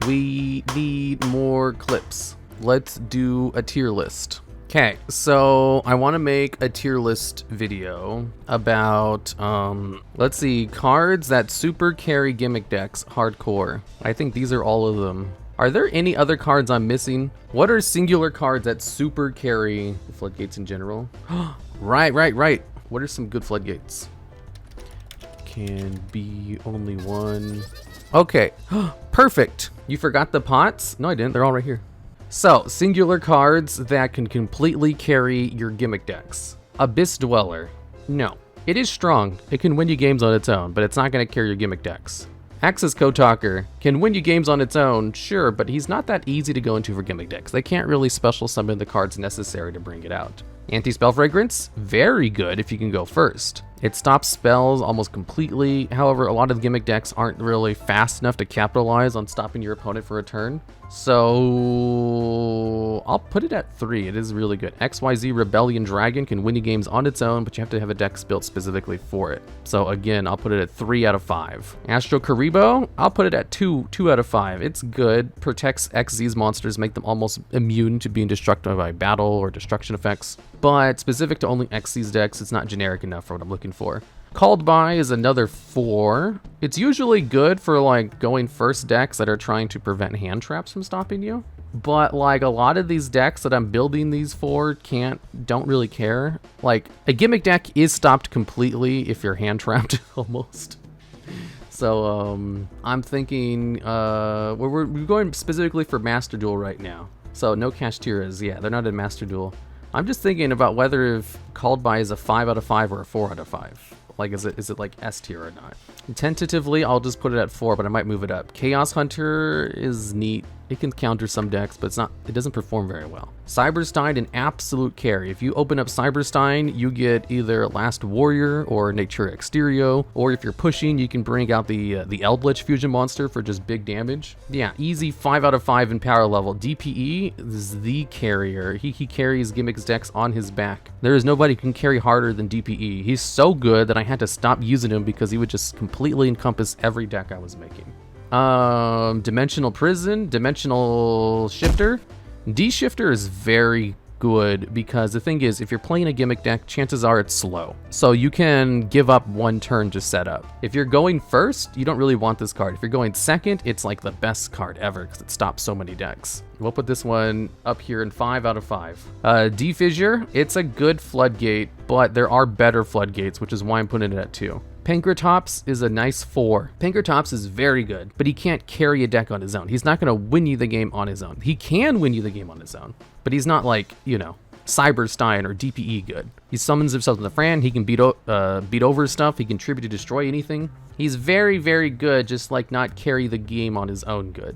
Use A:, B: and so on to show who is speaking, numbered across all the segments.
A: We need more clips. Let's do a tier list. Okay, so I want to make a tier list video about, let's see, cards that super carry Gimmick decks hardcore. I think these are all of them. Are there any other cards I'm missing? What are singular cards that super carry floodgates in general? Right. What are some good floodgates? Can be only one. Okay, perfect. You forgot the pots? No, I didn't. They're all right here. So, singular cards that can completely carry your Gimmick decks. Abyss Dweller. No. It is strong. It can win you games on its own, but it's not going to carry your Gimmick decks. Axis Kotalker can win you games on its own, sure, but he's not that easy to go into for Gimmick decks. They can't really special summon the cards necessary to bring it out. Anti-Spell Fragrance, very good if you can go first. It stops spells almost completely. However, a lot of Gimmick decks aren't really fast enough to capitalize on stopping your opponent for a turn. So I'll put it at 3. It is really good. XYZ Rebellion Dragon can win you games on its own, but you have to have a deck built specifically for it. So again, I'll put it at 3 out of 5. Astro Karibo, I'll put it at 2 out of 5. It's good. Protects XZ's monsters, make them almost immune to being destructed by battle or destruction effects. But specific to only XZ's decks, it's not generic enough for what I'm looking for. Called By is another 4. It's usually good for like going first decks that are trying to prevent hand traps from stopping you. But like a lot of these decks that I'm building these for don't really care. Like a Gimmick deck is stopped completely if you're hand trapped almost. So I'm thinking we're going specifically for Master Duel right now. So no Kashtiras, yeah, they're not in Master Duel. I'm just thinking about whether if Called By is a 5 out of 5 or a 4 out of 5. Like, is it like S tier or not? Tentatively, I'll just put it at 4, but I might move it up. Chaos Hunter is neat. It can counter some decks, but it doesn't perform very well. Cyberstein, an absolute carry. If you open up Cyberstein, you get either Last Warrior or Natura Exterio, or if you're pushing, you can bring out the Eldritch fusion monster for just big damage. Yeah, easy 5 out of 5 in power level. DPE is the carrier. He carries Gimmick's decks on his back. There is nobody who can carry harder than DPE. He's so good that I had to stop using him because he would just completely encompass every deck I was making. Dimensional Prison, Dimensional Shifter. D-Shifter is very good because the thing is, if you're playing a Gimmick deck, chances are it's slow. So you can give up one turn to set up. If you're going first, you don't really want this card. If you're going second, it's like the best card ever because it stops so many decks. We'll put this one up here in 5 out of 5. D-Fissure, it's a good floodgate, but there are better floodgates, which is why I'm putting it at 2. Pankratops is a nice 4. Pankratops is very good, but he can't carry a deck on his own. He's not going to win you the game on his own. He can win you the game on his own, but he's not like, you know, Cyberstein or DPE good. He summons himself in the Fran. He can beat over stuff. He can tribute to destroy anything. He's very, very good, just like not carry the game on his own good.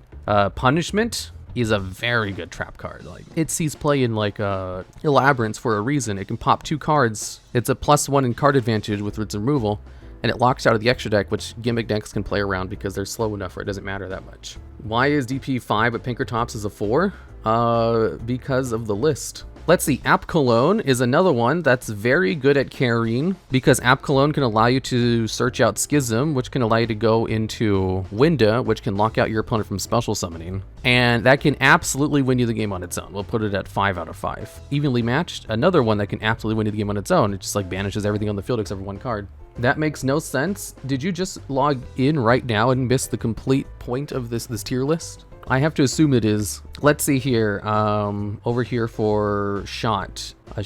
A: Punishment is a very good trap card. Like it sees play in like Elaborance for a reason. It can pop 2 cards. It's a +1 in card advantage with its removal. And it locks out of the extra deck, which Gimmick decks can play around because they're slow enough where it doesn't matter that much. Why is DP 5 but Pankratops is a 4? Because of the list. Let's see, App Cologne is another one that's very good at carrying because App Cologne can allow you to search out Schism, which can allow you to go into Winda, which can lock out your opponent from special summoning. And that can absolutely win you the game on its own. We'll put it at 5 out of 5. Evenly Matched, another one that can absolutely win you the game on its own. It just like banishes everything on the field except for 1 card. That makes no sense. Did you just log in right now and miss the complete point of this tier list? I have to assume it is. Let's see here. Over here for Shot. A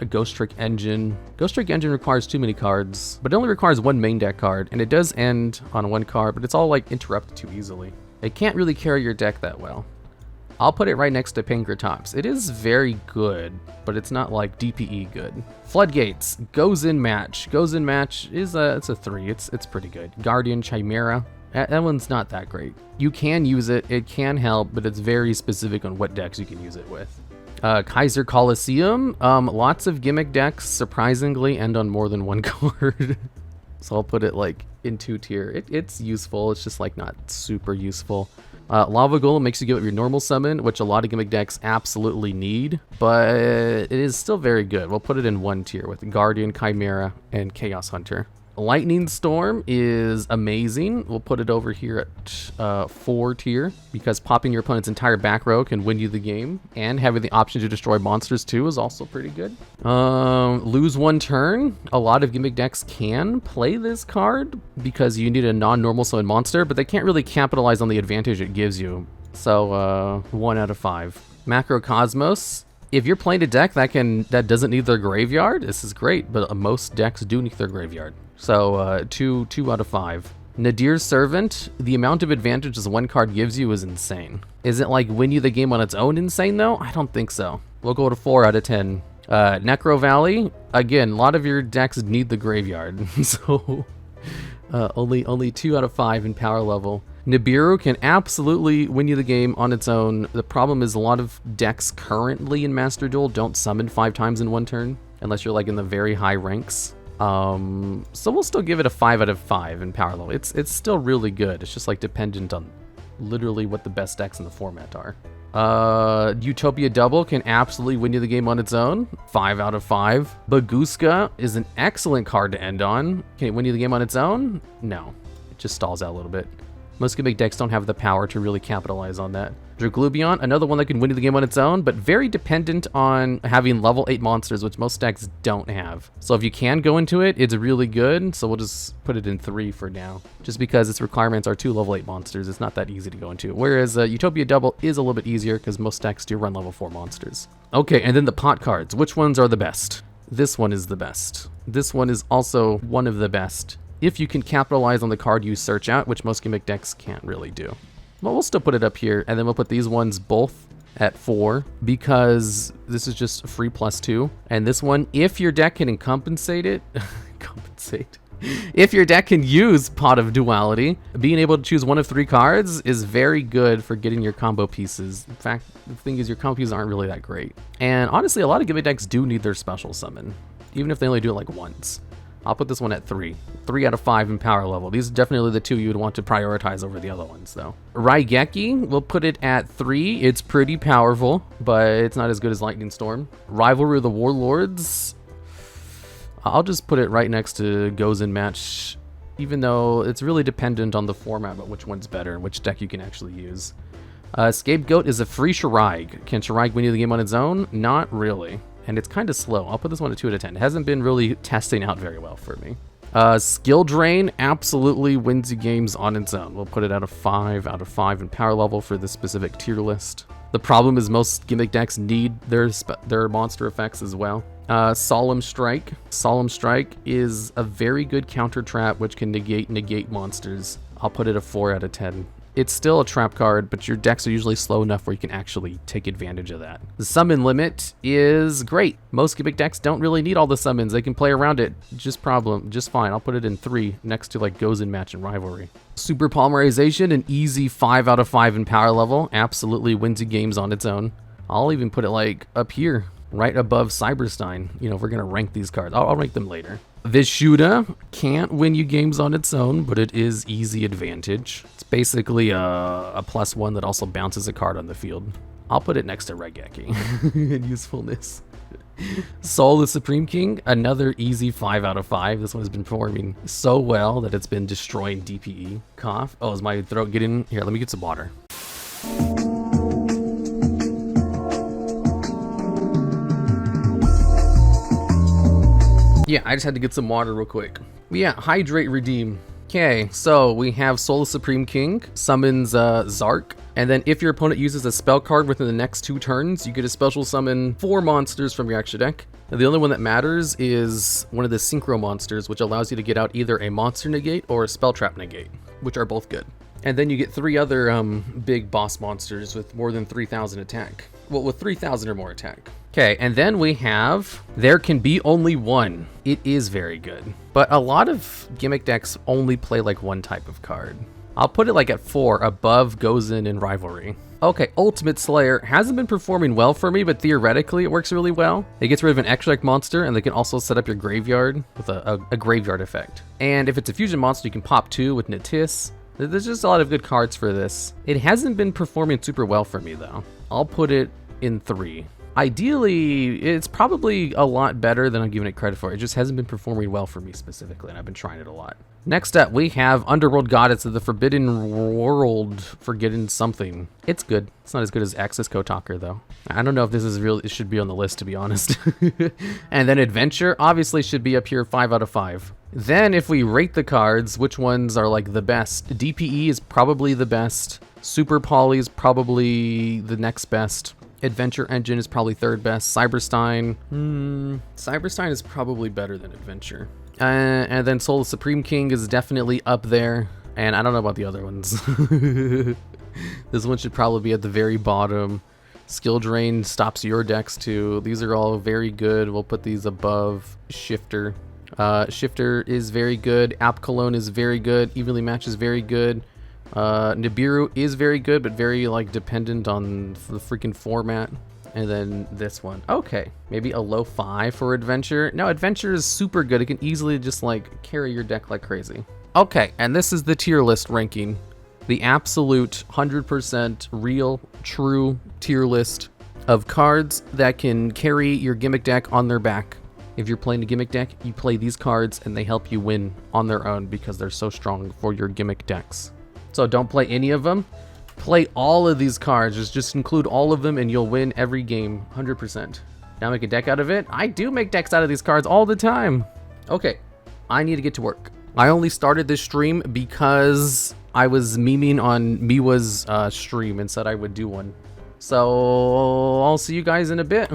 A: Ghost Trick Engine. Ghost Trick Engine requires too many cards, but it only requires 1 main deck card, and it does end on 1 card, but it's all like interrupted too easily. It can't really carry your deck that well. I'll put it right next to Pankratops. It is very good, but it's not like DPE good. Floodgates, Goes in Match. Goes in Match is it's a 3. It's pretty good. Guardian Chimera. That one's not that great. You can use it. It can help, but it's very specific on what decks you can use it with. Kaiser Coliseum. Lots of Gimmick decks surprisingly end on more than 1 card. So I'll put it like in 2 tier. It's useful. It's just like not super useful. Lava Golem makes you give up your normal summon, which a lot of Gimmick decks absolutely need, but it is still very good. We'll put it in 1 tier with Guardian, Chimera, and Chaos Hunter. Lightning Storm is amazing. We'll put it over here at 4 tier because popping your opponent's entire back row can win you the game, and having the option to destroy monsters too is also pretty good. Lose 1 turn. A lot of Gimmick decks can play this card because you need a non-normal summon monster, but they can't really capitalize on the advantage it gives you. So 1 out of 5. Macrocosmos. If you're playing a deck that doesn't need their graveyard, this is great, but most decks do need their graveyard. So 2 out of 5. Nadir's Servant, the amount of advantage this one card gives you is insane. Is it like win you the game on its own insane though? I don't think so. We'll go to 4 out of 10. Necro Valley, again, a lot of your decks need the graveyard, so only 2 out of 5 in power level. Nibiru can absolutely win you the game on its own. The problem is a lot of decks currently in Master Duel don't summon 5 times in 1 turn, unless you're like in the very high ranks. So we'll still give it a 5 out of 5 in power level. It's still really good. It's just like dependent on literally what the best decks in the format are. Utopia Double can absolutely win you the game on its own. 5 out of 5. Baguska is an excellent card to end on. Can it win you the game on its own? No. It just stalls out a little bit. Most Gimmick decks don't have the power to really capitalize on that. Draglubion, another one that can win you the game on its own, but very dependent on having level 8 monsters, which most decks don't have. So if you can go into it, it's really good. So we'll just put it in 3 for now. Just because its requirements are 2 level 8 monsters, it's not that easy to go into. Whereas Utopia Double is a little bit easier because most decks do run level 4 monsters. Okay, and then the pot cards. Which ones are the best? This one is the best. This one is also one of the best, if you can capitalize on the card you search out, which most Gimmick decks can't really do. Well, we'll still put it up here, and then we'll put these ones both at 4, because this is just free +2. And this one, if your deck can compensate it, if your deck can use Pot of Duality, being able to choose one of 3 cards is very good for getting your combo pieces. In fact, the thing is your combo pieces aren't really that great. And honestly, a lot of Gimmick decks do need their special summon, even if they only do it like once. I'll put this one at 3. 3 out of 5 in power level. These are definitely the 2 you would want to prioritize over the other ones, though. Raigeki, we'll put it at 3. It's pretty powerful, but it's not as good as Lightning Storm. Rivalry of the Warlords, I'll just put it right next to Goes in Match, even though it's really dependent on the format, but which one's better, which deck you can actually use. Scapegoat is a free Shiraig. Can Shiraig win you the game on its own? Not really. And it's kind of slow. I'll put this one at 2 out of 10. It hasn't been really testing out very well for me. Skill Drain absolutely wins you games on its own. We'll put it at a 5 out of 5 in power level for this specific tier list. The problem is most Gimmick decks need their monster effects as well. Solemn Strike. Solemn Strike is a very good counter trap which can negate monsters. I'll put it a 4 out of 10. It's still a trap card, but your decks are usually slow enough where you can actually take advantage of that. The summon limit is great. Most Gimmick decks don't really need all the summons. They can play around it just fine. I'll put it in 3 next to like Goes in Match and Rivalry. Super Polymerization, an easy 5 out of 5 in power level. Absolutely wins you games on its own. I'll even put it like up here, right above Cyberstein. You know, if we're gonna rank these cards. I'll rank them later. Vishuda can't win you games on its own, but it is easy advantage. It's basically a +1 that also bounces a card on the field. I'll put it next to Raigeki in usefulness. Soul the Supreme King, another easy 5 out of 5. This one has been performing so well that it's been destroying DPE. Cough. Oh, is my throat getting... Here, let me get some water. Yeah, I just had to get some water real quick. But yeah, Hydrate, Redeem. Okay, so we have Soul Supreme King, summons Zark, and then if your opponent uses a spell card within the next 2 turns, you get a special summon 4 monsters from your extra deck. Now, the only one that matters is one of the Synchro monsters, which allows you to get out either a monster negate or a spell trap negate, which are both good. And then you get 3 other big boss monsters with more than 3,000 attack. Well, with 3,000 or more attack. Okay, and then we have There Can Be Only One. It is very good, but a lot of Gimmick decks only play like one type of card. I'll put it like at 4 above Goes in and Rivalry. Okay, Ultimate Slayer hasn't been performing well for me, but theoretically it works really well. It gets rid of an extra deck monster, and they can also set up your graveyard with a graveyard effect. And if it's a fusion monster, you can pop 2 with Natis. There's just a lot of good cards for this. It hasn't been performing super well for me though. I'll put it in 3. Ideally, it's probably a lot better than I'm giving it credit for. It just hasn't been performing well for me specifically, and I've been trying it a lot. Next up, we have Underworld Goddess of the Forbidden World, Forgotten something. It's good. It's not as good as Axis Kotaker, though. I don't know if this is real. It should be on the list, to be honest. And then Adventure, obviously should be up here 5 out of 5. Then if we rate the cards, which ones are like the best? DPE is probably the best. Super Poly is probably the next best. Adventure Engine is probably third best. Cyberstein. Cyberstein is probably better than Adventure. And then Soul of Supreme King is definitely up there. And I don't know about the other ones. This one should probably be at the very bottom. Skill Drain stops your decks too. These are all very good. We'll put these above Shifter. Shifter is very good. App Cologne is very good. Evenly Match is very good. Nibiru is very good, but very like dependent on the freaking format. And then this one. Okay, maybe a low 5 for Adventure. No, Adventure is super good. It can easily just like carry your deck like crazy. Okay, and this is the tier list ranking. The absolute 100% real, true tier list of cards that can carry your Gimmick deck on their back. If you're playing a Gimmick deck, you play these cards and they help you win on their own because they're so strong for your Gimmick decks. So don't play any of them. Play all of these cards. Just include all of them and you'll win every game, 100%. Now make a deck out of it? I do make decks out of these cards all the time. Okay, I need to get to work. I only started this stream because I was memeing on Miwa's stream and said I would do one. So I'll see you guys in a bit.